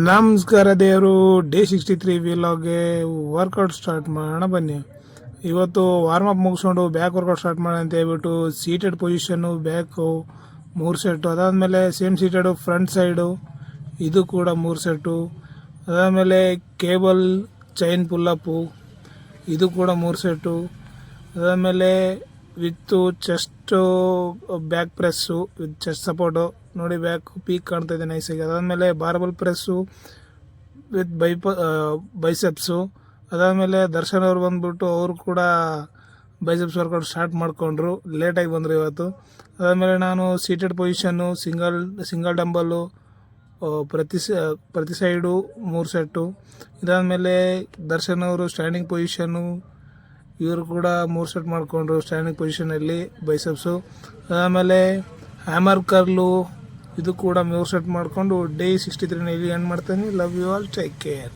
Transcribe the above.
ನಮಸ್ಕಾರ ದೇವರು. Day 63 ವಿಲಾಗ್ಗೆ workout start ಮಾಡೋಣ ಬನ್ನಿ. ಇವತ್ತು ವಾರ್ಮಪ್ ಮುಗಿಸ್ಕೊಂಡು ಬ್ಯಾಕ್ ವರ್ಕೌಟ್ ಸ್ಟಾರ್ಟ್ ಮಾಡೋಣ ಅಂತ ಹೇಳ್ಬಿಟ್ಟು ಸೀಟೆಡ್ ಪೊಸಿಷನ್ನು ಬ್ಯಾಕು 3 ಸೆಟ್ಟು, ಅದಾದಮೇಲೆ ಸೇಮ್ ಸೀಟೆಡು ಫ್ರಂಟ್ ಸೈಡು ಇದು ಕೂಡ 3 ಸೆಟ್ಟು, ಅದಾದಮೇಲೆ ಕೇಬಲ್ ಚೈನ್ ಪುಲ್ಲಪ್ಪು ಇದು ಕೂಡ 3 ಸೆಟ್ಟು, ಅದಾದಮೇಲೆ with chest back press with chest support ನೋಡಿ, ಬ್ಯಾಕ್ ಪೀಕ್ ಕಾಣ್ತಾ ಇದೆ ನೈಸಾಗಿ. ಅದಾದಮೇಲೆ ಬಾರ್ಬಲ್ ಪ್ರೆಸ್ಸು ವಿತ್ ಬೈಸೆಪ್ಸು. ಅದಾದಮೇಲೆ ದರ್ಶನ್ ಅವ್ರು ಬಂದುಬಿಟ್ಟು ಅವರು ಕೂಡ ಬೈಸೆಪ್ಸ್ ವರ್ಕೌಟ್ ಸ್ಟಾರ್ಟ್ ಮಾಡಿಕೊಂಡ್ರು, ಲೇಟಾಗಿ ಬಂದರು ಇವತ್ತು. ಅದಾದಮೇಲೆ ನಾನು ಸೀಟೆಡ್ ಪೊಸಿಷನ್ನು ಸಿಂಗಲ್ ಡಂಬಲ್ಲು ಪ್ರತಿ ಸೈಡು 3 ಸೆಟ್ಟು. ಇದಾದಮೇಲೆ ದರ್ಶನ್ ಅವರು ಸ್ಟ್ಯಾಂಡಿಂಗ್ ಪೊಸಿಷನ್ನು, ಇವರು ಕೂಡ 3 ಸೆಟ್ ಮಾಡಿಕೊಂಡ್ರು ಸ್ಟ್ಯಾಂಡಿಂಗ್ ಪೊಸಿಷನಲ್ಲಿ ಬೈಸೆಪ್ಸು. ಅದಾದಮೇಲೆ ಹ್ಯಾಮರ್ ಕರ್ಲು ಇದು ಕೂಡ 3 ಸೆಟ್ ಮಾಡಿಕೊಂಡು ಡೇ 63 ಇಲ್ಲಿ ಎಂಡ್ ಮಾಡ್ತೀನಿ. Love you all, take care.